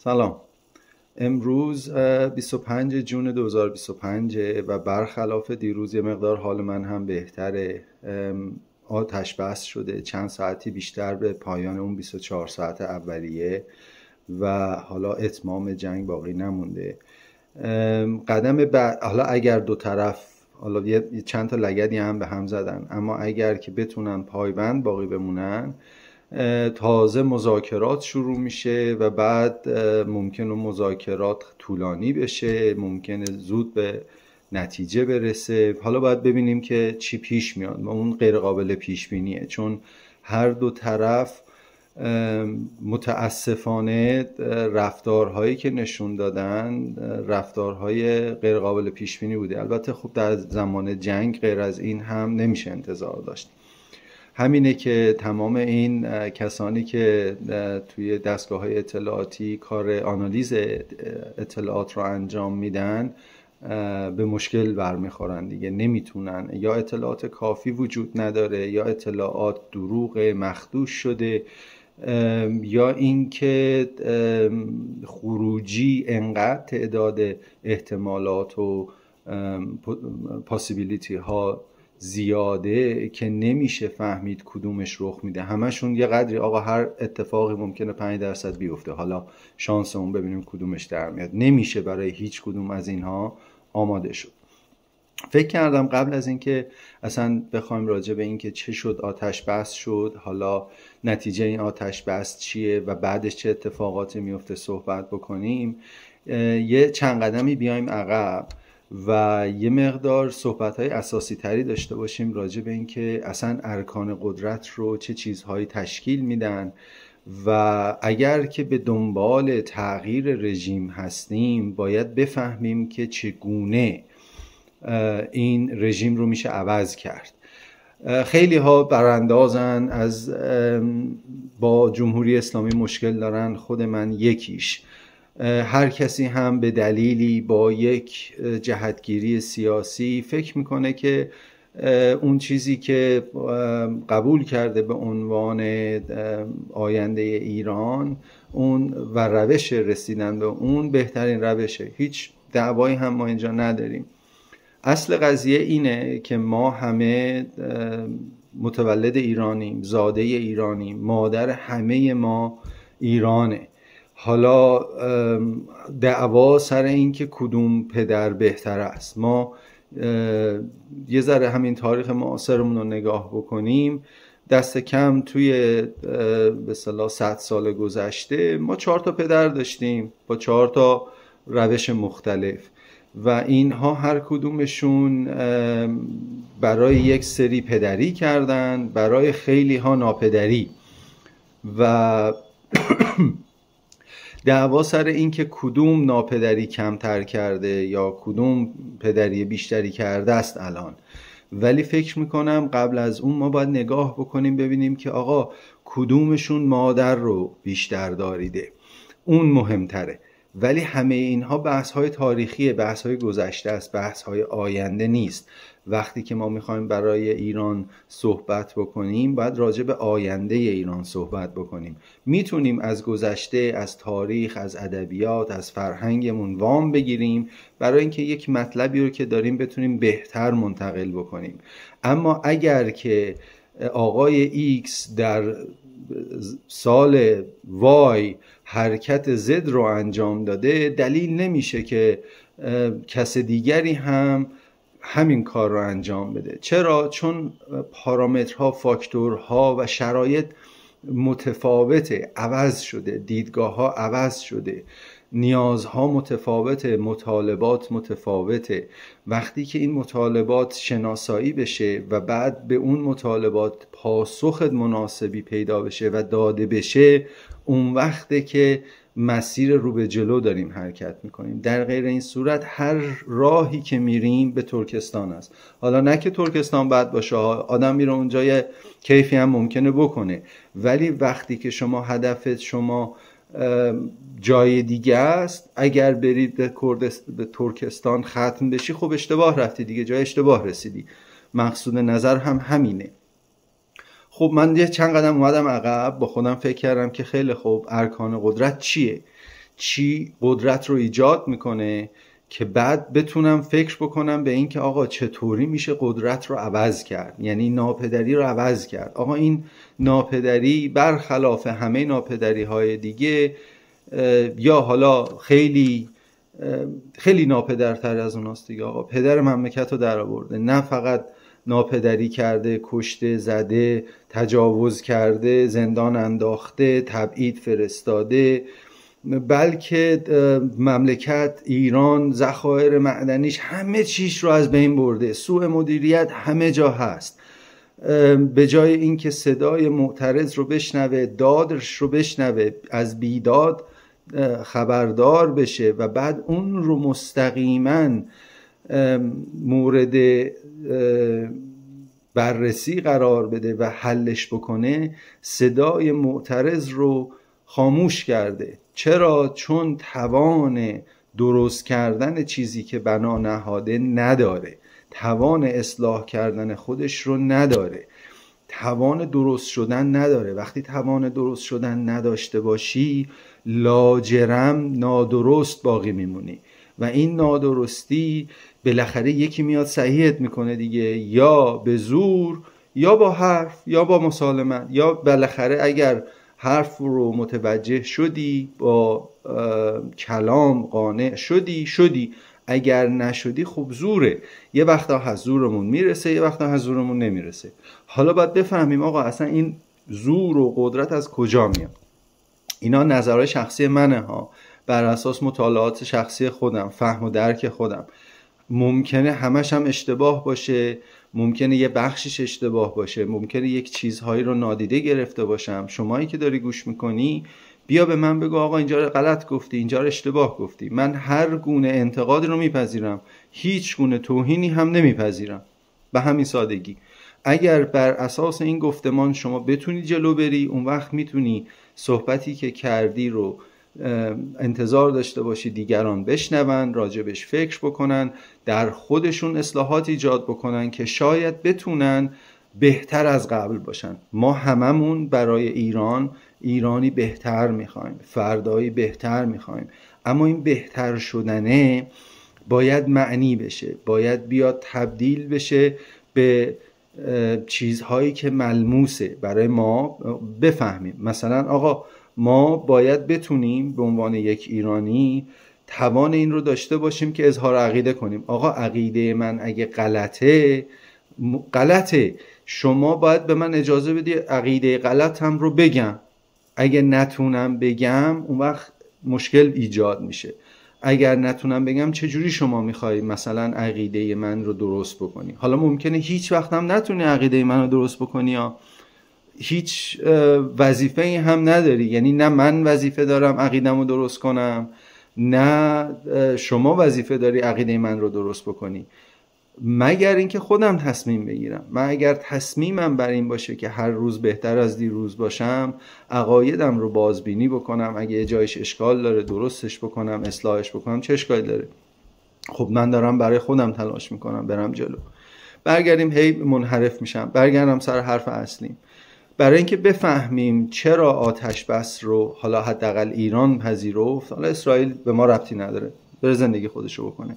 سلام. امروز 25 جون 2025 و برخلاف دیروز یه مقدار حال من هم بهتره. آتش بس شده، چند ساعتی بیشتر به پایان اون 24 ساعت اولیه و حالا اتمام جنگ باقی نمونده. قدم بعد، حالا اگر دو طرف حالا یه چند تا لگدی هم به هم زدن، اما اگر که بتونن پایبند باقی بمونن، تازه مذاکرات شروع میشه و بعد ممکنه مذاکرات طولانی بشه، ممکنه زود به نتیجه برسه. حالا باید ببینیم که چی پیش میاد و اون غیر قابل پیش بینیه، چون هر دو طرف متاسفانه رفتارهایی که نشون دادن رفتارهای غیر قابل پیش بینی بوده. البته خب در زمان جنگ غیر از این هم نمیشه انتظار داشت. همینه که تمام این کسانی که توی دستگاه‌های اطلاعاتی کار آنالیز اطلاعات رو انجام میدن به مشکل برمیخورن دیگه، نمیتونن، یا اطلاعات کافی وجود نداره، یا اطلاعات دروغ مخدوش شده، یا اینکه خروجی انقدر تعداد احتمالات و پاسیبیلیتی ها زیاده که نمیشه فهمید کدومش رخ میده. همشون یه قدری آقا هر اتفاقی ممکنه 5% بیفته، حالا شانسمون ببینیم کدومش در میاد. نمیشه برای هیچ کدوم از اینها آماده شد. فکر کردم قبل از اینکه اصلا بخوایم راجع به اینکه چه شد، آتش بس شد، حالا نتیجه این آتش بس چیه و بعدش چه اتفاقاتی میفته صحبت بکنیم، یه چند قدمی بیایم عقب و یه مقدار صحبت‌های اساسی تری داشته باشیم راجع به اینکه اصلا ارکان قدرت رو چه چیزهایی تشکیل میدن و اگر که به دنبال تغییر رژیم هستیم باید بفهمیم که چگونه این رژیم رو میشه عوض کرد. خیلی ها براندازن، از با جمهوری اسلامی مشکل دارن، خود من یکیش. هر کسی هم به دلیلی با یک جهتگیری سیاسی فکر میکنه که اون چیزی که قبول کرده به عنوان آینده ایران اون و روش رسیدن به اون بهترین روشه. هیچ دعوایی هم ما اینجا نداریم. اصل قضیه اینه که ما همه متولد ایرانیم، زاده ایرانیم، مادر همه ما ایرانه. حالا دعوا سر این که کدوم پدر بهتر است. ما یه ذره همین تاریخ معاصرمون رو نگاه بکنیم، دست کم توی به اصطلاح 100 سال گذشته ما 4 تا پدر داشتیم با 4 تا روش مختلف و اینها هر کدومشون برای یک سری پدری کردن، برای خیلی ها ناپدری و دعوا سر این که کدوم ناپدری کمتر کرده یا کدوم پدری بیشتری کرده است الان. ولی فکر میکنم قبل از اون ما باید نگاه بکنیم ببینیم که آقا کدومشون مادر رو بیشتر داریده، اون مهمتره. ولی همه اینها بحث‌های تاریخیه، بحث‌های گذشته است، بحث‌های آینده نیست. وقتی که ما میخوایم برای ایران صحبت بکنیم باید راجع به آینده ایران صحبت بکنیم. میتونیم از گذشته، از تاریخ، از ادبیات، از فرهنگمون وام بگیریم برای اینکه یک مطلبی رو که داریم بتونیم بهتر منتقل بکنیم. اما اگر که آقای ایکس در سال وای حرکت زد رو انجام داده، دلیل نمیشه که کس دیگری هم همین کار رو انجام بده. چرا؟ چون پارامترها، فاکتورها و شرایط متفاوته، عوض شده، دیدگاه ها عوض شده، نیازها متفاوته، مطالبات متفاوته. وقتی که این مطالبات شناسایی بشه و بعد به اون مطالبات پاسخ مناسبی پیدا بشه و داده بشه، اون وقته که مسیر رو به جلو داریم حرکت میکنیم. در غیر این صورت هر راهی که میریم به ترکستان است. حالا نه که ترکستان بد باشه، آدم میره اونجا یه کیفی هم ممکنه بکنه، ولی وقتی که شما هدفت شما جای دیگه است، اگر برید به ترکستان ختم بشی خب اشتباه رفتی دیگه، جای اشتباه رسیدی. مقصود نظر هم همینه. خب من یه چند قدم اومدم عقب، با خودم فکر کردم که خیلی خوب، ارکان قدرت چیه؟ چی قدرت رو ایجاد میکنه که بعد بتونم فکر بکنم به این که آقا چطوری میشه قدرت رو عوض کرد، یعنی ناپدری رو عوض کرد. آقا این ناپدری برخلاف همه ناپدری های دیگه یا حالا خیلی ناپدرتر از اوناست دیگه. آقا پدر مملکت رو در آورده، نه فقط ناپدری کرده، کشته، زده، تجاوز کرده، زندان انداخته، تبعید فرستاده، بلکه مملکت ایران ذخایر معدنیش همه چیش رو از بین برده، سوء مدیریت همه جا هست. به جای اینکه صدای معترض رو بشنوه، دادش رو بشنوه، از بیداد خبردار بشه و بعد اون رو مستقیما مورد بررسی قرار بده و حلش بکنه، صدای معترض رو خاموش کرده. چرا؟ چون توان درست کردن چیزی که بنا نهاده نداره، توان اصلاح کردن خودش رو نداره، توان درست شدن نداره. وقتی توان درست شدن نداشته باشی لاجرم نادرست باقی میمونی و این نادرستی بالاخره یکی میاد صحیحت میکنه دیگه، یا به زور یا با حرف یا با مسالمت، یا بالاخره اگر حرف رو متوجه شدی با کلام قانع شدی، اگر نشدی خب زوره. یه وقتا هست زورمون میرسه، یه وقتا هست زورمون نمیرسه. حالا باید بفهمیم آقا اصلا این زور و قدرت از کجا میاد. اینا نظرهای شخصی منه ها، بر اساس مطالعات شخصی خودم، فهم و درک خودم. ممکنه همش هم اشتباه باشه، ممکنه یه بخشش اشتباه باشه، ممکنه یک چیزهایی رو نادیده گرفته باشم. شمایی که داری گوش میکنی بیا به من بگو آقا اینجا رو غلط گفتی، اینجا رو اشتباه گفتی. من هر گونه انتقاد رو میپذیرم، هیچ گونه توهینی هم نمیپذیرم، به همین سادگی. اگر بر اساس این گفتمان شما بتونی جلو بری، اون وقت میتونی صحبتی که کردی رو انتظار داشته باشی دیگران بشنون، راجبش فکر بکنن، در خودشون اصلاحات ایجاد بکنن که شاید بتونن بهتر از قبل باشن. ما هممون برای ایرانی بهتر میخوایم، فردایی بهتر میخوایم، اما این بهتر شدنه باید معنی بشه، باید بیاد تبدیل بشه به چیزهایی که ملموسه برای ما بفهمیم. مثلا آقا ما باید بتونیم به عنوان یک ایرانی توان این رو داشته باشیم که اظهار عقیده کنیم. آقا عقیده من اگه غلطه، شما باید به من اجازه بدی عقیده غلطم رو بگم. اگه نتونم بگم اون وقت مشکل ایجاد میشه. اگر نتونم بگم چجوری شما میخوایی مثلا عقیده من رو درست بکنی؟ حالا ممکنه هیچ وقت هم نتونی عقیده من رو درست بکنی، یا هیچ وظیفه‌ای هم نداری، یعنی نه من وظیفه دارم عقیدم رو درست کنم، نه شما وظیفه داری عقیده من رو درست بکنی، مگر اینکه خودم تصمیم بگیرم. من اگر تصمیمم بر این باشه که هر روز بهتر از دیروز باشم، عقایدم رو بازبینی بکنم، اگه جایش اشکال داره درستش بکنم، اصلاحش بکنم، چه اشکالی داره؟ خب من دارم برای خودم تلاش میکنم برم جلو. برگردیم، هی منحرف میشم، برگردم سر حرف اصلیم. برای اینکه بفهمیم چرا آتش بس رو حالا حداقل ایران پذیرفت، حالا اسرائیل به ما ربطی نداره، بره زندگی خودش رو بکنه،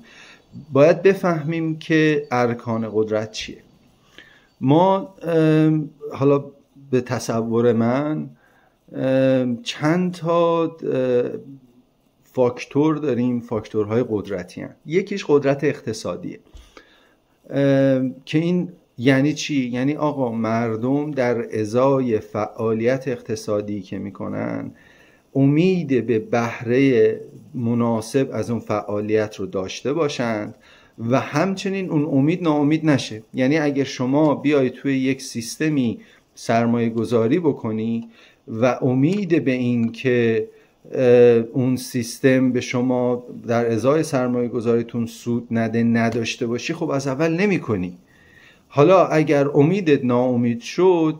باید بفهمیم که ارکان قدرت چیه. ما حالا به تصور من چند تا فاکتور داریم، فاکتورهای قدرتی هستند. یکیش قدرت اقتصادیه که این یعنی چی؟ یعنی آقا مردم در ازای فعالیت اقتصادی که میکنن امید به بهره مناسب از اون فعالیت رو داشته باشند و همچنین اون امید ناامید نشه. یعنی اگر شما بیای توی یک سیستمی سرمایه گذاری بکنی و امید به این که اون سیستم به شما در ازای سرمایه گذاریتون سود نده نداشته باشی، خب از اول نمی کنی. حالا اگر امیدت ناامید شد،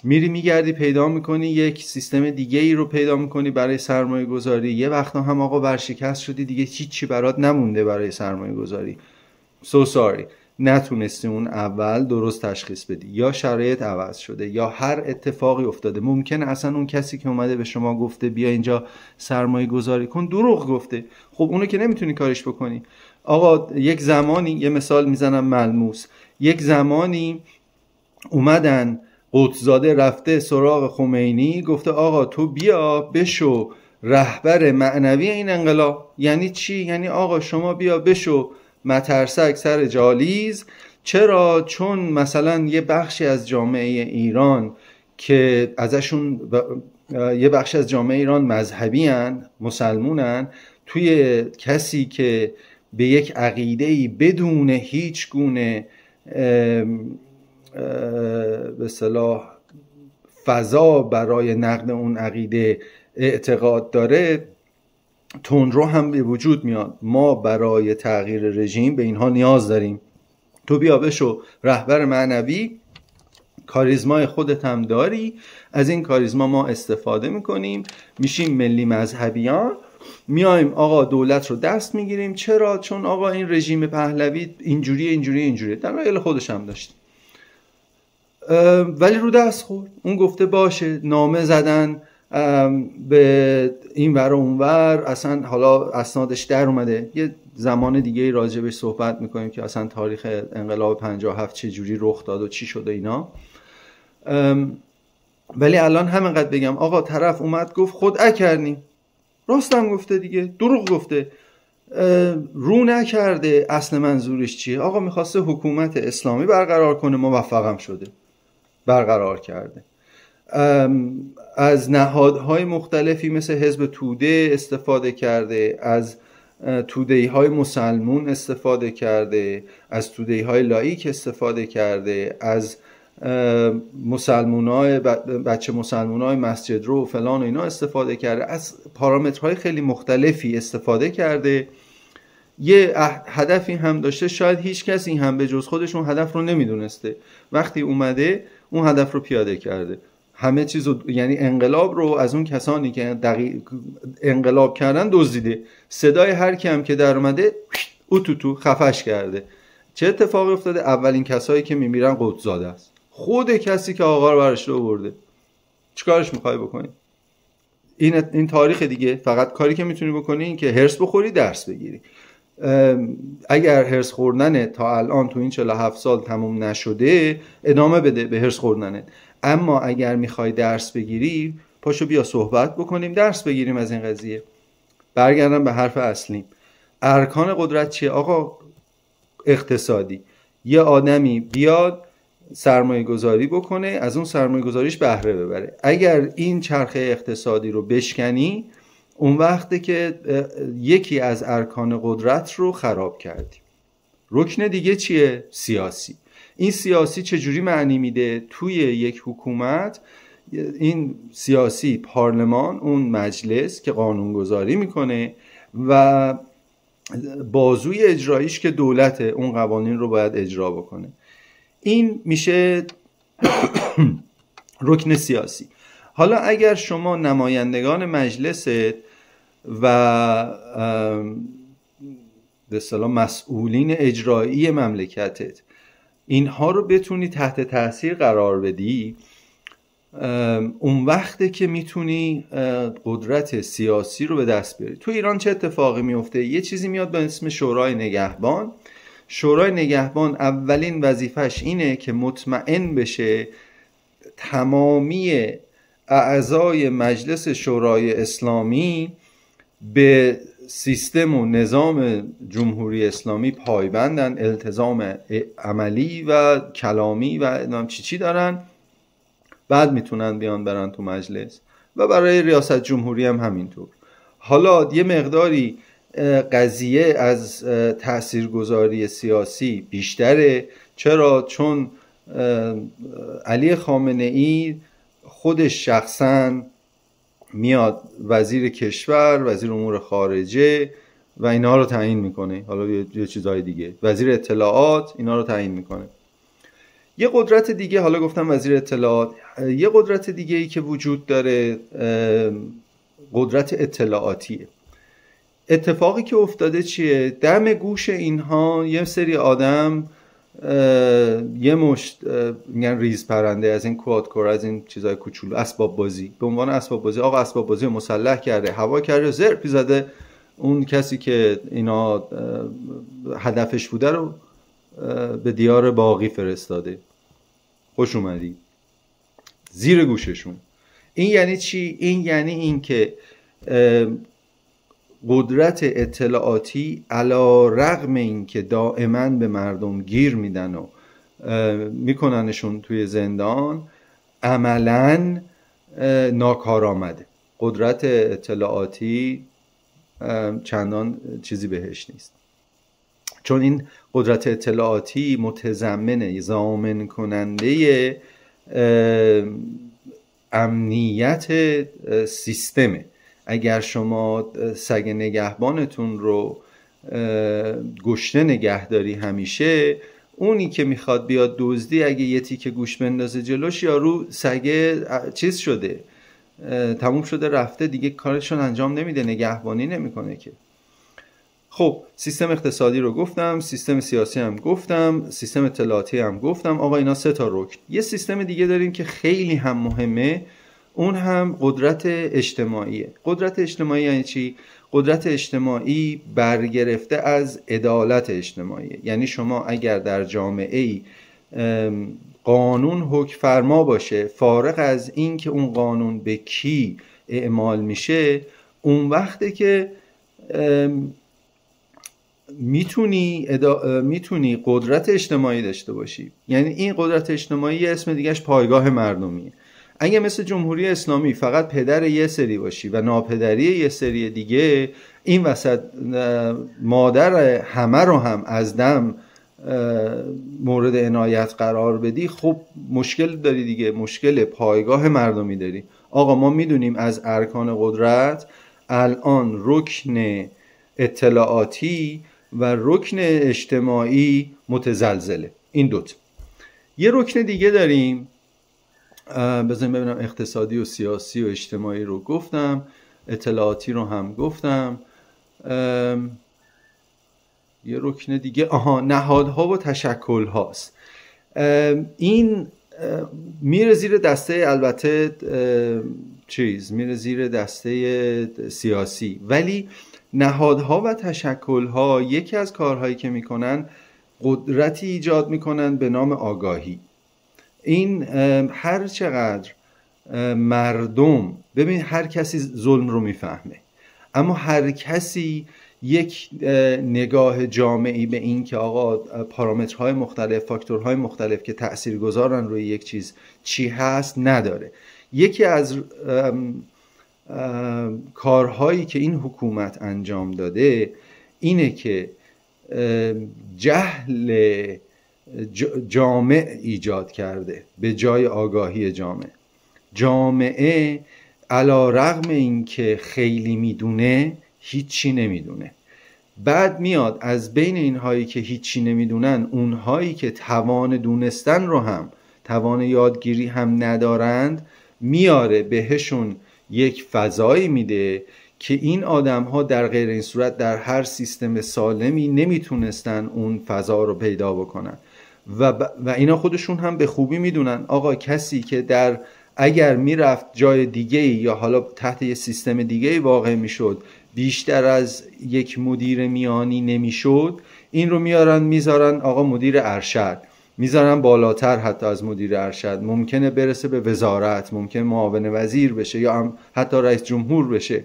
میری میگردی پیدا میکنی یک سیستم دیگه ای رو پیدا میکنی برای سرمایه گذاری. یه وقتا هم آقا ورشکست شدی، دیگه چی برات نمونده برای سرمایه گذاری. So sorry. نتونستی اون اول درست تشخیص بدی، یا شرایط عوض شده، یا هر اتفاقی افتاده. ممکنه اصلا اون کسی که اومده به شما گفته بیا اینجا سرمایه گذاری کن دروغ گفته. خب اونو که نمیتونی کارش بکنی. آقا یک زمانی، یه مثال میزنم ملموس، یک زمانی اومدن قطزاده رفته سراغ خمینی گفته آقا تو بیا بشو رهبر معنوی این انقلاب. یعنی چی؟ یعنی آقا شما بیا بشو مترسک سر جالیز. چرا؟ چون مثلا یه بخشی از جامعه ایران که ازشون یه بخشی از جامعه ایران مذهبی هن، مسلمونن، توی کسی که به یک عقیده‌ای بدون هیچ گونه به اصطلاح فضا برای نقد اون عقیده اعتقاد داره، تندرو هم به وجود میاد. ما برای تغییر رژیم به اینها نیاز داریم. تو بیا بشو رهبر معنوی، کاریزمای خودت هم داری، از این کاریزما ما استفاده میکنیم، میشیم ملی مذهبیان، میایم آقا دولت رو دست میگیریم. چرا؟ چون آقا این رژیم پهلوی اینجوری دلایل خودش هم داشت. ولی رو دست خورد. اون گفته باشه، نامه زدن به این ور و اون ور، اصلا حالا اسنادش در اومده. یه زمان دیگه راجبش صحبت میکنیم که اصلا تاریخ انقلاب 57 چه جوری رخ داد و چی شده اینا. ولی الان همینقدر بگم آقا طرف اومد گفت خدعه کردیم. راستم گفته دیگه، دروغ گفته، رو نکرده. اصل منظورش چیه؟ آقا میخواسته حکومت اسلامی برقرار کنه، موفقم شده، برقرار کرده. از نهادهای مختلفی مثل حزب توده استفاده کرده، از توده‌ای های مسلمون استفاده کرده، از توده‌ای های لاییک استفاده کرده، از بچه مسلمونای مسجد رو فلان و اینا استفاده کرده، از پارامترهای خیلی مختلفی استفاده کرده. یه هدفی هم داشته، شاید هیچ کسی هم به جز خودش اون هدف رو نمیدونسته. وقتی اومده اون هدف رو پیاده کرده، همه چیزو، یعنی انقلاب رو از اون کسانی که انقلاب کردن دزدیده. صدای هر کیم که در اومده تو خفش کرده. چه اتفاقی افتاده؟ اولین کسایی که میمیرن قطزاده است، خود کسی که آقا رو برش آورده. چیکارش میخوای بکنی؟ این تاریخ دیگه. فقط کاری که میتونی بکنی این که هرس بخوری، درس بگیری. اگر هرس خوردن تا الان تو این 47 سال تموم نشده، ادامه بده به هرس خوردنت. اما اگر میخوای درس بگیری، پاشو بیا صحبت بکنیم، درس بگیریم از این قضیه. برگردم به حرف اصلیم. ارکان قدرت چیه؟ آقا اقتصادی. یه آدمی بیاد سرمایه گذاری بکنه، از اون سرمایه گذاریش بهره ببره. اگر این چرخه اقتصادی رو بشکنی، اون وقته که یکی از ارکان قدرت رو خراب کردی. رکن دیگه چیه؟ سیاسی. این سیاسی چجوری معنی میده؟ توی یک حکومت این سیاسی پارلمان، اون مجلس که قانونگذاری میکنه، و بازوی اجراییش که دولت اون قوانین رو باید اجرا بکنه. این میشه رکن سیاسی. حالا اگر شما نمایندگان مجلست و به اصطلاح مسئولین اجرایی مملکتت اینها رو بتونی تحت تاثیر قرار بدی، اون وقته که میتونی قدرت سیاسی رو به دست بیاری. تو ایران چه اتفاقی میفته؟ یه چیزی میاد به اسم شورای نگهبان. شورای نگهبان اولین وظیفش اینه که مطمئن بشه تمامی اعضای مجلس شورای اسلامی به سیستم و نظام جمهوری اسلامی پایبندن، التزام عملی و کلامی و نام چی دارن، بعد میتونن بیان برن تو مجلس. و برای ریاست جمهوری هم همینطور. حالا یه مقداری قضیه از تاثیرگذاری سیاسی بیشتره. چرا؟ چون علی خامنه ای خودش شخصا میاد وزیر کشور، وزیر امور خارجه و اینا رو تعیین میکنه. حالا یه چیزای دیگه، وزیر اطلاعات، اینا رو تعیین میکنه. یه قدرت دیگه، حالا گفتم وزیر اطلاعات، یه قدرت دیگه ای که وجود داره قدرت اطلاعاتیه. اتفاقی که افتاده چیه؟ دم گوش اینها یه سری آدم یه مشت میگن ریز پرنده از این کوادکور، از این چیزای کوچولو، اسباب بازی به عنوان اسباب بازی، آقا اسباب بازی رو مسلح کرده، هوا کرده، زرپی زده، اون کسی که اینا هدفش بوده رو به دیار باقی فرستاده. خوش اومدی زیر گوششون. این یعنی چی؟ این یعنی این که قدرت اطلاعاتی علی رغم این که دائما به مردم گیر میدن و میکننشون توی زندان، عملا ناکارآمده. قدرت اطلاعاتی چندان چیزی بهش نیست، چون این قدرت اطلاعاتی متضمن ضامن کننده امنیت سیستمه. اگر شما سگ نگهبانتون رو گشنه نگهداری همیشه، اونی که میخواد بیاد دزدی اگه یه تیکه گوش بندازه جلوش، یارو سگه چیز شده، تموم شده رفته دیگه، کارشون انجام نمیده، نگهبانی نمیکنه که. خب سیستم اقتصادی رو گفتم، سیستم سیاسی هم گفتم، سیستم اطلاعاتی هم گفتم. آقا اینا 3 تا رکن. یه سیستم دیگه داریم که خیلی هم مهمه، اون هم قدرت اجتماعیه. قدرت اجتماعی یعنی چی؟ قدرت اجتماعی برگرفته از عدالت اجتماعیه. یعنی شما اگر در جامعه‌ای قانون حکم فرما باشه، فارغ از این که اون قانون به کی اعمال میشه، اون وقته که میتونی قدرت اجتماعی داشته باشی. یعنی این قدرت اجتماعی اسم دیگهش پایگاه مردمیه. اگه مثل جمهوری اسلامی فقط پدر یه سری باشی و ناپدری یه سری دیگه، این وسط مادر همه رو هم از دم مورد عنایت قرار بدی، خب مشکل داری دیگه، مشکل پایگاه مردمی داری. آقا ما میدونیم از ارکان قدرت الان رکن اطلاعاتی و رکن اجتماعی متزلزله، این دوتا. یه رکن دیگه داریم، بذاریم ببینم، اقتصادی و سیاسی و اجتماعی رو گفتم، اطلاعاتی رو هم گفتم. یه رکن دیگه نهادها و تشکل هاست. این میره زیر دسته، البته میره زیر دسته سیاسی، ولی نهادها و تشکل‌ها یکی از کارهایی که میکنن قدرتی ایجاد میکنن به نام آگاهی. این هر چقدر مردم، ببین هر کسی ظلم رو میفهمه، اما هر کسی یک نگاه جامعی به این که آقا پارامترهای مختلف، فاکتورهای مختلف که تأثیر گذارن روی یک چیز چی هست نداره. یکی از کارهایی که این حکومت انجام داده اینه که جهل جامع ایجاد کرده به جای آگاهی جامع. جامعه علی رغم این که خیلی میدونه، هیچی نمیدونه. بعد میاد از بین اینهایی که هیچی نمیدونن، اونهایی که توان دونستن رو هم، توان یادگیری هم ندارند، میاره بهشون یک فضایی میده که این آدم ها در غیر این صورت در هر سیستم سالمی نمیتونستن اون فضا رو پیدا بکنن. و اینا خودشون هم به خوبی میدونن آقا کسی که اگر میرفت جای دیگه یا حالا تحت یه سیستم دیگه واقع میشد، بیشتر از یک مدیر میانی نمیشد، این رو میذارن آقا مدیر ارشد، میذارن بالاتر حتی از مدیر ارشد، ممکنه برسه به وزارت، ممکنه معاون وزیر بشه یا حتی رئیس جمهور بشه.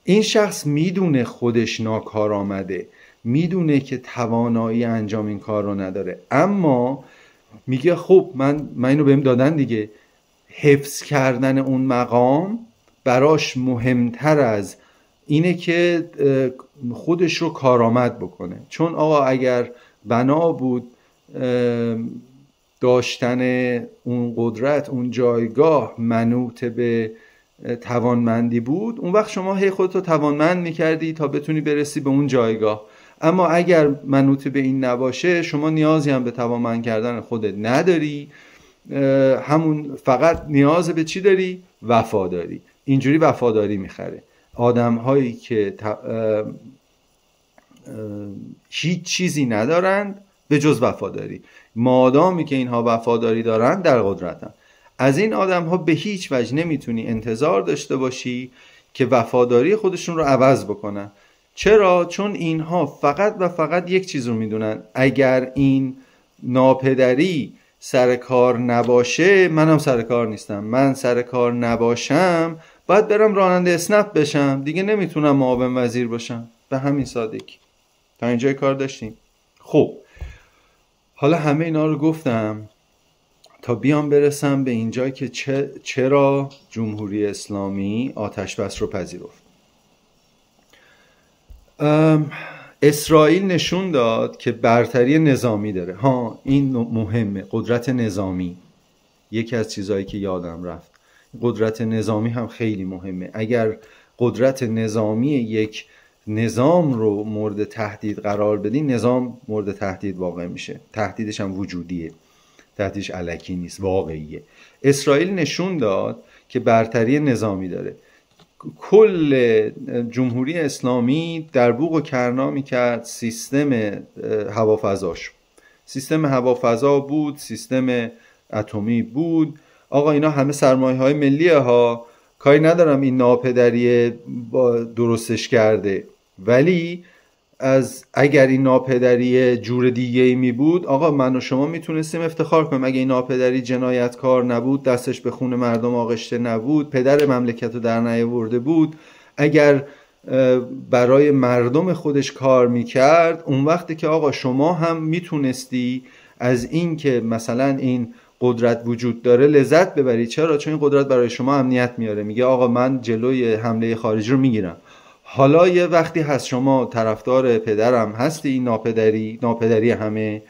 این شخص میدونه خودش ناکارآمده، میدونه که توانایی انجام این کار رو نداره، اما میگه خب من اینو بهم دادن دیگه. حفظ کردن اون مقام براش مهمتر از اینه که خودش رو کارآمد بکنه. چون آقا اگر بنا بود داشتن اون قدرت، اون جایگاه منوط به توانمندی بود، اون وقت شما هی خودتو توانمند میکردی تا بتونی برسی به اون جایگاه. اما اگر منوط به این نباشه، شما نیازی هم به توانمند کردن خودت نداری، همون فقط نیاز به چی داری؟ وفاداری. اینجوری وفاداری میخره. آدم هایی که هیچ چیزی ندارند به جز وفاداری. مادامی که اینها وفاداری دارن در قدرتن. از این آدم ها به هیچ وجه نمیتونی انتظار داشته باشی که وفاداری خودشون رو عوض بکنن. چرا؟ چون اینها فقط و فقط یک چیز رو میدونن: اگر این ناپدری سر کار نباشه منم سر کار نیستم، من سر کار نباشم باید برم راننده اسنپ بشم، دیگه نمیتونم معاون وزیر باشم. به همین سادگی. تا اینجای کار داشتیم. خب حالا همه اینا رو گفتم تا بیام برسم به اینجا که چرا جمهوری اسلامی آتش بس رو پذیرفت. اسرائیل نشون داد که برتری نظامی داره. این مهمه. قدرت نظامی یکی از چیزهایی که یادم رفت. قدرت نظامی هم خیلی مهمه. اگر قدرت نظامی یک نظام رو مورد تهدید قرار بدین، نظام مورد تهدید واقع میشه. تهدیدش هم وجودیه، تهدیدش الکی نیست، واقعیه. اسرائیل نشون داد که برتری نظامی داره. کل جمهوری اسلامی در بوق و کرنا میکرد سیستم هوافضاش. سیستم هوافضا بود، سیستم اتمی بود. آقا اینا همه سرمایه های ملیه ها، کاری ندارم این ناپدری درستش کرده، ولی اگر این ناپدری جور دیگه ای می بود، آقا من و شما میتونستیم افتخار کنیم. اگه این ناپدری جنایتکار نبود، دستش به خون مردم آغشته نبود، پدر مملکت رو در نیاورده بود، اگر برای مردم خودش کار میکرد، اون وقتی که آقا شما هم میتونستی از این که مثلا این قدرت وجود داره لذت ببری. چرا؟ چون این قدرت برای شما امنیت میاره. میگه آقا من جلوی حمله خارجی رو میگیرم. حالا یه وقتی هست شما طرفدار پدرم هستی، این ناپدری همه،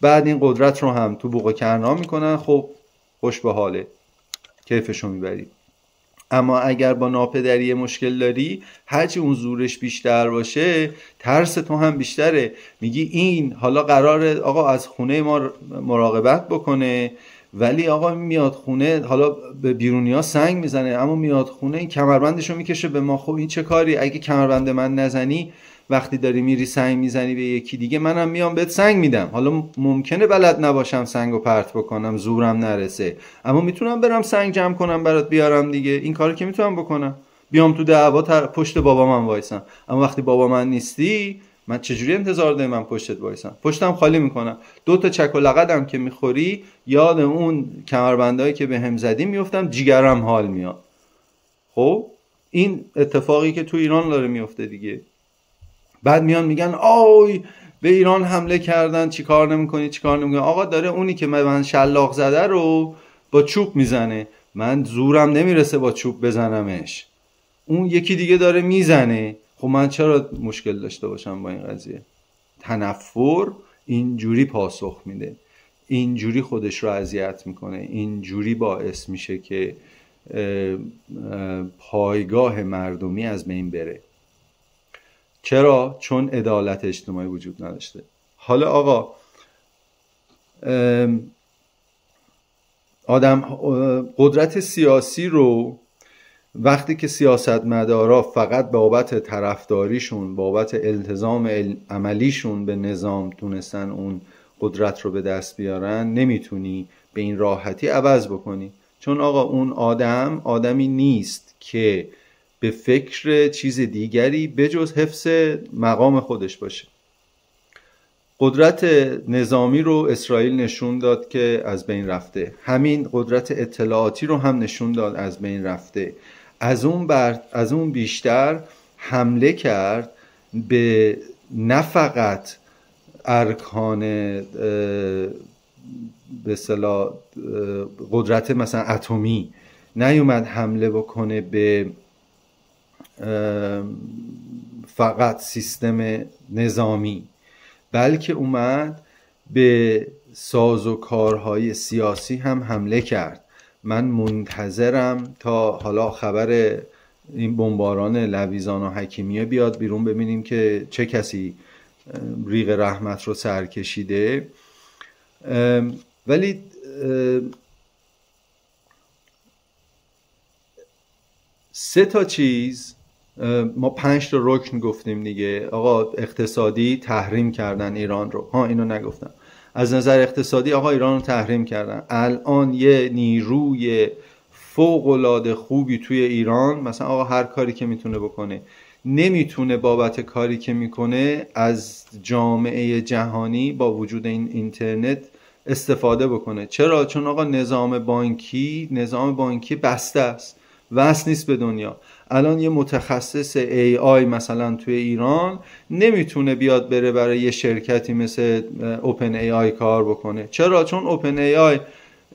بعد این قدرت رو هم تو بوق و کرنا میکنن. خب خوش به حاله، کیفشو میبری. اما اگر با ناپدری مشکل داری، هرچی اون زورش بیشتر باشه ترس تو هم بیشتره. میگی این حالا قراره آقا از خونه ما مراقبت بکنه، ولی آقا میاد خونه حالا به بیرونیا سنگ میزنه، اما میاد خونه این کمربندشو میکشه به ما. خب این چه کاری؟ اگه کمربند من نزنی، وقتی داری میری سنگ میزنی به یکی دیگه، منم میام بهت سنگ میدم. حالا ممکنه بلد نباشم سنگو پرت بکنم، زورم نرسه، اما میتونم برم سنگ جمع کنم برات بیارم دیگه. این کارو که میتونم بکنم. بیام تو دعوا پشت بابا من وایسم، اما وقتی بابا من نیستی، من چجوری انتظار داری من پشتت وایسم؟ پشتم خالی میکنم. 2 تا چک و لقدم که میخوری، یاد اون کمربندایی که بهم زدی میافتم، جیگرم حال میاد. خب این اتفاقی که تو ایران داره میفته دیگه. بعد میان میگن آی به ایران حمله کردن، چی کار نمیکنی. آقا داره اونی که من شلاق زده رو با چوب میزنه، من زورم نمیرسه با چوب بزنمش، اون یکی دیگه داره میزنه. خب من چرا مشکل داشته باشم با این قضیه؟ تنفر اینجوری پاسخ میده، اینجوری خودش رو اذیت میکنه، اینجوری باعث میشه که پایگاه مردمی از بین بره. چرا؟ چون عدالت اجتماعی وجود نداشته. حالا آقا قدرت سیاسی رو وقتی که سیاستمدارا فقط بابت طرفداریشون، بابت التزام عملیشون به نظام تونستن اون قدرت رو به دست بیارن، نمیتونی به این راحتی عوض بکنی. چون آقا اون آدمی نیست که به فکر چیز دیگری بجز حفظ مقام خودش باشه. قدرت نظامی رو اسرائیل نشون داد که از بین رفته. همین قدرت اطلاعاتی رو هم نشون داد از بین رفته. از اون بیشتر حمله کرد به نه فقط ارکان به اصطلاح قدرت مثلا اتمی، نیومد حمله بکنه به فقط سیستم نظامی، بلکه اومد به سازوکارهای سیاسی هم حمله کرد. من منتظرم تا حالا خبر این بمباران لویزان و حکیمیه بیاد بیرون، ببینیم که چه کسی ریگ رحمت رو سر کشیده. ولی سه تا چیز ما 5 تا رکن گفتیم دیگه. آقا اقتصادی تحریم کردن ایران رو، اینو نگفتم. از نظر اقتصادی آقا ایران رو تحریم کردن. الان یه نیروی فوق‌العاده خوبی توی ایران، مثلا آقا هر کاری که میتونه بکنه، نمیتونه بابت کاری که میکنه از جامعه جهانی با وجود این اینترنت استفاده بکنه. چرا؟ چون آقا نظام بانکی بسته است، وصل نیست به دنیا. الان یه متخصص AI مثلا توی ایران نمیتونه بیاد بره برای یه شرکتی مثل اوپن AI کار بکنه. چرا؟ چون اوپن AI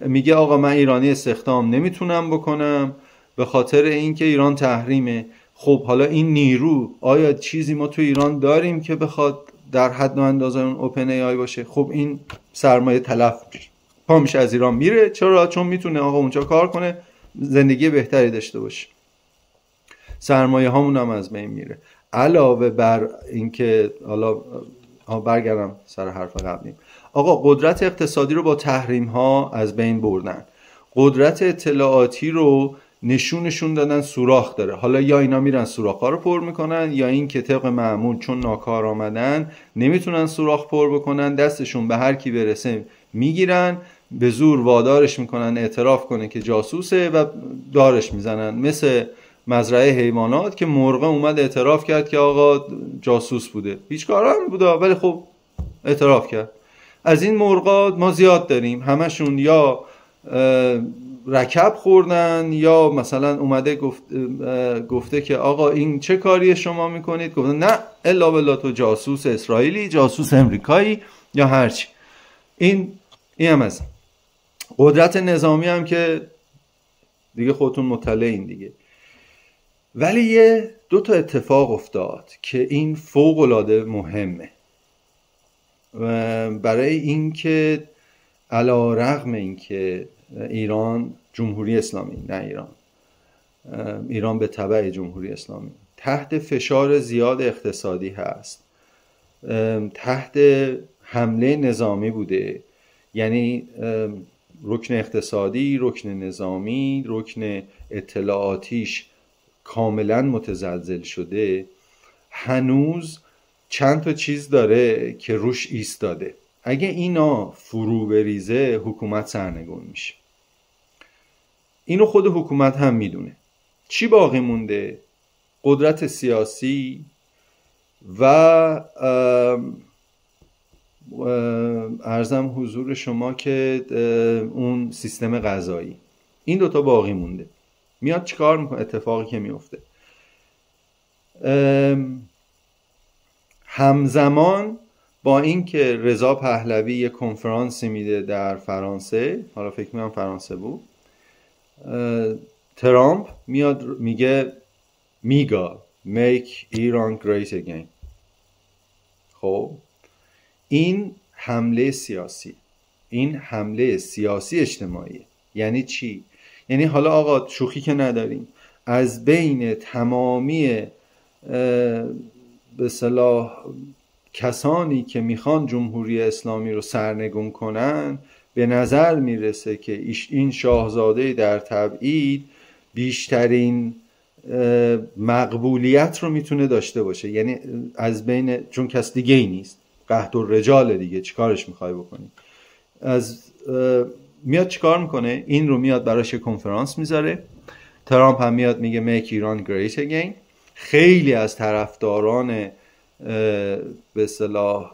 میگه آقا من ایرانی استخدام نمیتونم بکنم به خاطر اینکه ایران تحریمه. خب حالا این نیرو، آیا چیزی ما تو ایران داریم که بخواد در حد و اندازه اون اوپن AI باشه؟ خب این سرمایه تلف میشه از ایران میره. چرا؟ چون میتونه آقا اونجا کار کنه، زندگی بهتری داشته باشه. سرمایه هامون هم از بین میره. علاوه بر اینکه حالا برگردم سر حرف قبلیم، آقا قدرت اقتصادی رو با تحریم ها از بین بردن. قدرت اطلاعاتی رو نشون دادن سوراخ داره. حالا یا اینا میرن سوراخ ها رو پر میکنن، یا این که طبق معمول چون ناکار آمدن نمیتونن سوراخ پر بکنن، دستشون به هر کی برسه میگیرن، به زور وادارش میکنن اعتراف کنه که جاسوسه و دارش میزنن. مثل مزرعه حیوانات که مرغ اومد اعتراف کرد که آقا جاسوس بوده، هیچ کار هم بوده ولی خب اعتراف کرد. از این مرغا ما زیاد داریم، همشون یا رکب خوردن یا مثلا اومده گفته که آقا این چه کاری شما میکنید، گفتن نه الا بالله تو جاسوس اسرائیلی، جاسوس امریکایی یا هرچی. این هم از قدرت نظامی هم که دیگه خودتون مطلعین دیگه. ولی یه 2 تا اتفاق افتاد که این فوق‌العاده مهمه برای اینکه علی‌رغم اینکه ایران جمهوری اسلامی، نه ایران به تبع جمهوری اسلامی تحت فشار زیاد اقتصادی هست، تحت حمله نظامی بوده، یعنی رکن اقتصادی، رکن نظامی، رکن اطلاعاتیش کاملا متزلزل شده، هنوز چند تا چیز داره که روش ایستاده. اگه اینا فرو بریزه حکومت سرنگون میشه. اینو خود حکومت هم میدونه. چی باقی مونده؟ قدرت سیاسی و عرضم حضور شما که اون سیستم قضایی. این 2 تا باقی مونده. میاد چیکار میکنه؟ اتفاقی که میفته همزمان با اینکه رضا پهلوی یه کنفرانسی میده در فرانسه، حالا فکر میکنم فرانسه بود، ترامپ میاد میگه میگا make Iran great again. خب این حمله سیاسی، این حمله سیاسی اجتماعی یعنی چی؟ یعنی حالا آقا شوخی که نداریم، از بین تمامی به اصطلاح کسانی که میخوان جمهوری اسلامی رو سرنگون کنن، به نظر میرسه که این شاهزاده در تبعید بیشترین مقبولیت رو میتونه داشته باشه. یعنی از بین، چون کس دیگه ای نیست، قحط الرجال دیگه، چیکارش میخوای بکنی؟ میاد چیکار میکنه؟ این رو میاد براش کنفرانس میذاره. ترامپ هم میاد میگه make Iran great again. خیلی از طرفداران به اصطلاح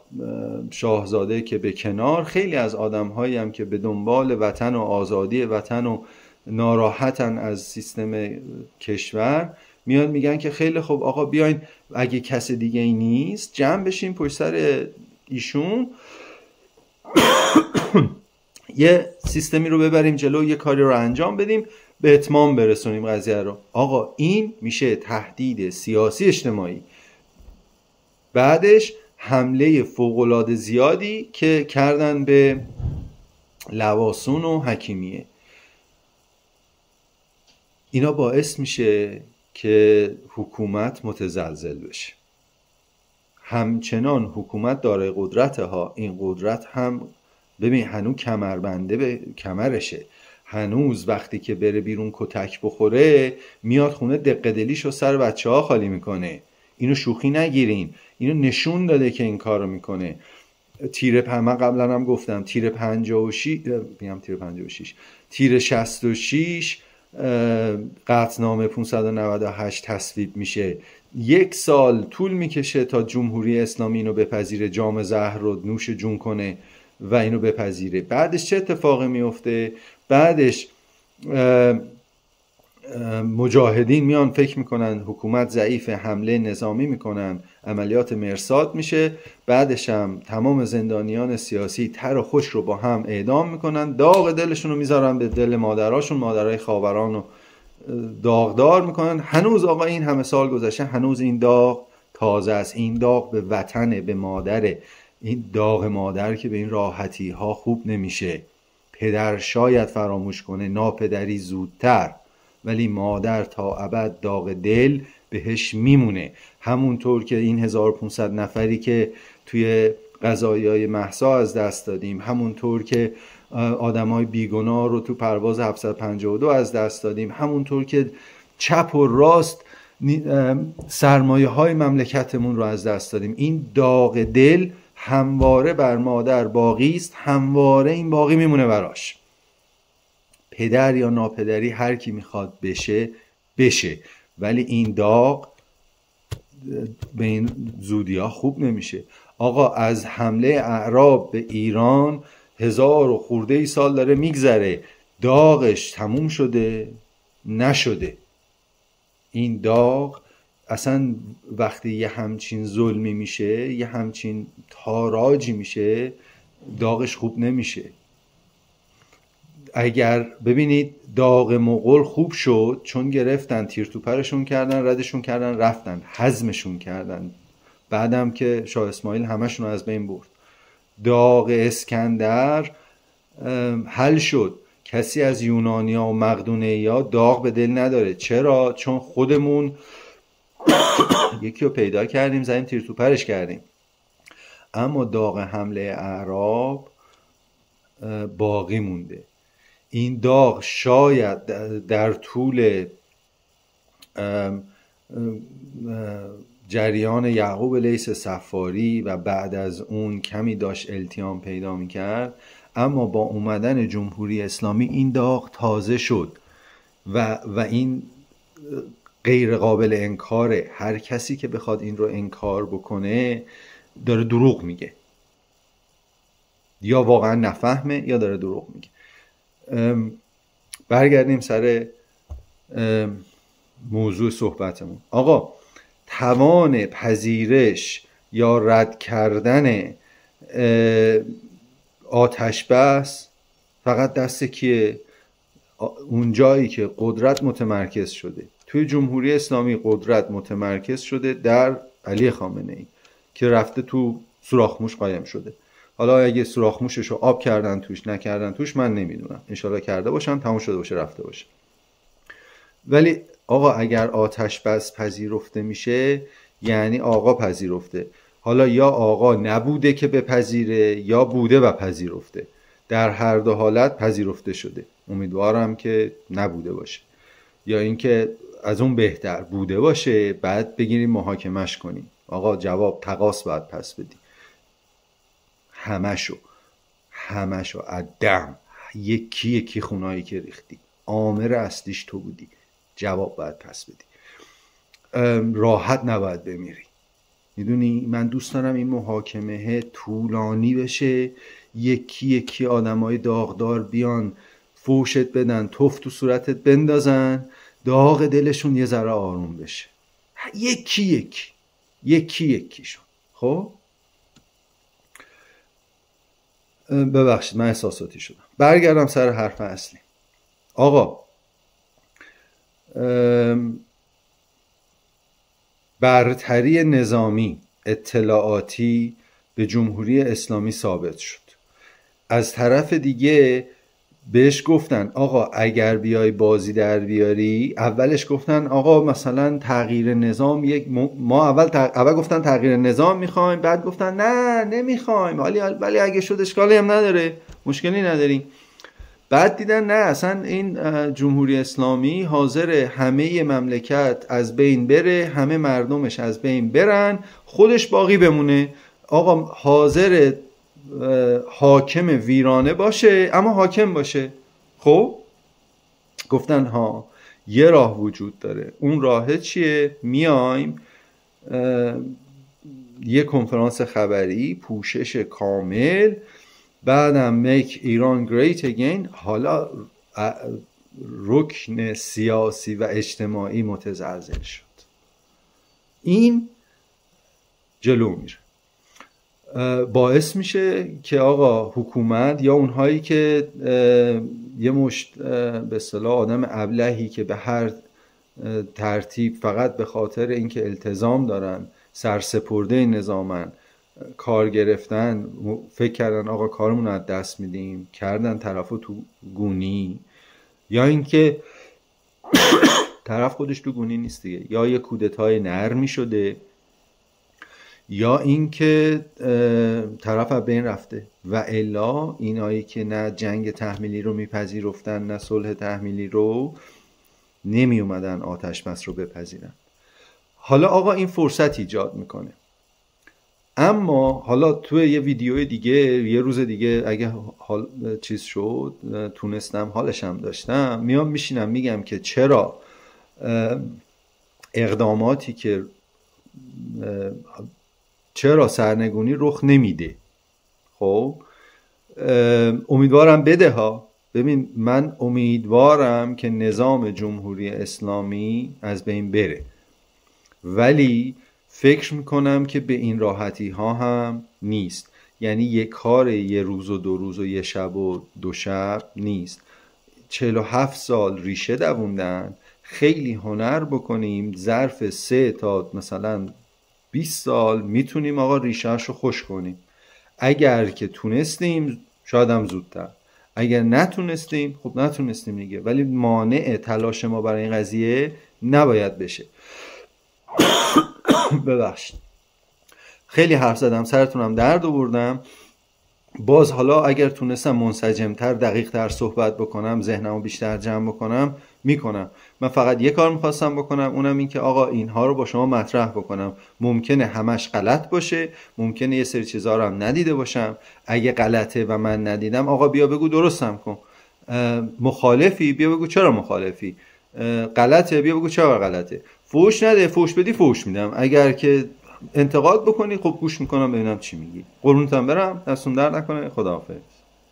شاهزاده که به کنار، خیلی از آدم‌هایی هم که به دنبال وطن و آزادی وطن و ناراحتن از سیستم کشور، میان میگن که خیلی خوب آقا بیاین اگه کس دیگه ای نیست جمع بشیم پشت سر ایشون یه سیستمی رو ببریم جلو، یه کاری رو انجام بدیم، به اتمام برسونیم قضیه رو. آقا این میشه تهدید سیاسی اجتماعی. بعدش حمله فوق‌العاده زیادی که کردن به لواسون و حکیمیه. اینا باعث میشه که حکومت متزلزل بشه. همچنان حکومت داره قدرت ها، این قدرت هم ببین هنوز کمربنده به کمرشه، هنوز وقتی که بره بیرون کتک بخوره میاد خونه دقه دلیشو سر بچه ها خالی میکنه. اینو شوخی نگیرین، اینو نشون داده که این کارو میکنه. من قبلا هم گفتم تیر 66 قطعنامه 598 تصویب میشه. 1 سال طول میکشه تا جمهوری اسلامی اینو بپذیره، جام زهر رو نوش جون کنه و اینو بپذیره. بعدش چه اتفاقی میفته؟ بعدش مجاهدین میان فکر میکنن حکومت ضعیف، حمله نظامی میکنن، عملیات مرصاد میشه. بعدش هم تمام زندانیان سیاسی تر و خوش رو با هم اعدام میکنن، داغ دلشون رو میذارن به دل مادراشون، مادرای خاوران رو داغدار میکنن. هنوز آقا این همه سال گذشته هنوز این داغ تازه است. این داغ به وطنه، به مادره. این داغ مادر که به این راحتی ها خوب نمیشه. پدر شاید فراموش کنه، ناپدری زودتر، ولی مادر تا ابد داغ دل بهش میمونه. همونطور که این 1500 نفری که توی قضایای مهسا از دست دادیم، همونطور که آدمای بیگناه رو تو پرواز 752 از دست دادیم، همونطور که چپ و راست سرمایه های مملکتمون رو از دست دادیم، این داغ دل همواره بر مادر باقی است، همواره این باقی میمونه براش. پدر یا ناپدری هر کی میخواد بشه، ولی این داغ به این زودی ها خوب نمیشه. آقا از حمله اعراب به ایران 1000 و خورده ای سال داره میگذره، داغش تموم شده؟ نشده. این داغ اصلا وقتی یه همچین ظلمی میشه، یه همچین تاراجی میشه، داغش خوب نمیشه. اگر ببینید داغ مغول خوب شد چون گرفتن، تیر تو پرشون کردن، ردشون کردن، رفتن، هضمشون کردن، بعدم که شاه اسماعیل همشون رو از بین برد. داغ اسکندر حل شد. کسی از یونانیا و مقدونی‌ها داغ به دل نداره. چرا؟ چون خودمون یکی رو پیدا کردیم، زدیم تیر تو پرش کردیم. اما داغ حمله اعراب باقی مونده. این داغ شاید در طول جریان یعقوب لیث صفاری و بعد از اون کمی داشت التیام پیدا میکرد، اما با اومدن جمهوری اسلامی این داغ تازه شد و این غیر قابل انکاره. هر کسی که بخواد این رو انکار بکنه داره دروغ میگه، یا واقعا نفهمه یا داره دروغ میگه. برگردیم سر موضوع صحبتمون. آقا توان پذیرش یا رد کردن آتش بس فقط دست کیه؟ اون جایی که قدرت متمرکز شده. توی جمهوری اسلامی قدرت متمرکز شده در علی خامنه ای که رفته تو سوراخ‌موش قایم شده. حالا اگه سوراخ‌موشش رو آب کردن توش نکردن توش من نمیدونم، انشالله کرده باشن، تموم شده باشه، رفته باشه. ولی آقا اگر آتش بس پذیرفته میشه یعنی آقا پذیرفته. حالا یا آقا نبوده که بپذیره یا بوده و پذیرفته. در هر دو حالت پذیرفته شده. امیدوارم که نبوده باشه، یا اینکه از اون بهتر بوده باشه، بعد بگیریم محاکمش کنیم. آقا جواب تقاص باید پس بدی. همشو عدم یکی خونایی که ریختی، عامر اصلیش تو بودی، جواب باید پس بدی. راحت نباید بمیری. میدونی من دوست دارم این محاکمه طولانی بشه، یکی آدمای داغدار بیان فوشت بدن، توف تو صورتت بندازن، داغ دلشون یه ذره آروم بشه. یکیشون. خب ببخشید من احساساتی شدم. برگردم سر حرف اصلی. آقا برتری نظامی اطلاعاتی به جمهوری اسلامی ثابت شد. از طرف دیگه بهش گفتن آقا اگر بیای بازی در بیاری، اولش گفتن آقا مثلا تغییر نظام ما اول گفتن تغییر نظام میخوایم، بعد گفتن نه نمیخوایم، ولی اگه شد اشکالی هم نداره، مشکلی نداریم. بعد دیدن نه اصلا این جمهوری اسلامی حاضر همه مملکت از بین بره، همه مردمش از بین برن، خودش باقی بمونه. آقا حاضر حاکم ویرانه باشه اما حاکم باشه. خب گفتن ها یه راه وجود داره. اون راه چیه؟ میایم یه کنفرانس خبری، پوشش کامل، بعدم make ایران great again. حالا رکن سیاسی و اجتماعی متزلزل شد. این جلو میره، باعث میشه که آقا حکومت یا اونهایی که یه مشت به اصطلاح آدم ابلهی که به هر ترتیب فقط به خاطر اینکه التزام دارن سرسپرده نظامن، کار گرفتن، فکر کردن آقا کارمون رو از دست میدیم، کردن طرفو تو گونی، یا اینکه طرف خودش تو گونی نیست دیگه، یا یه کودتای نرمی شده، یا اینکه طرف از بین رفته. و الا اینایی که نه جنگ تحمیلی رو میپذیرفتن نه صلح تحمیلی رو، نمی اومدن آتش بس رو بپذیرن. حالا آقا این فرصت ایجاد میکنه. اما حالا توی یه ویدیو دیگه یه روز دیگه اگه حال چیز شد تونستم حالشم داشتم، میام میشینم میگم که چرا اقداماتی که چرا سرنگونی رخ نمیده. خب امیدوارم بده ها. ببین من امیدوارم که نظام جمهوری اسلامی از بین بره، ولی فکر میکنم که به این راحتی ها هم نیست. یعنی یک کار یه روز و 2 روز و یه شب و 2 شب نیست. 47 سال ریشه دووندن. خیلی هنر بکنیم ظرف 3 تا مثلا 20 سال میتونیم آقا ریشه‌اش رو خوش کنیم. اگر که تونستیم شاید هم زودتر، اگر نتونستیم خب نتونستیم دیگه، ولی مانع تلاش ما برای این قضیه نباید بشه. ببخشید خیلی حرف زدم، سرتونم درد آوردم. باز حالا اگر تونستم منسجمتر دقیقتر صحبت بکنم، ذهنمو بیشتر جمع بکنم میکنم. من فقط یه کار میخواستم بکنم، اونم این که آقا اینها رو با شما مطرح بکنم. ممکنه همش غلط باشه، ممکنه یه سری چیزا رو هم ندیده باشم. اگه غلطه و من ندیدم آقا بیا بگو درستم کن. مخالفی بیا بگو چرا مخالفی. غلطه بیا بگو چرا غلطه. فوش نده، فوش بدی فوش میدم. اگر که انتقاد بکنی خب گوش میکنم ببینم چی میگی. قربونتم برم، دستون در نکنه. خداحافظ.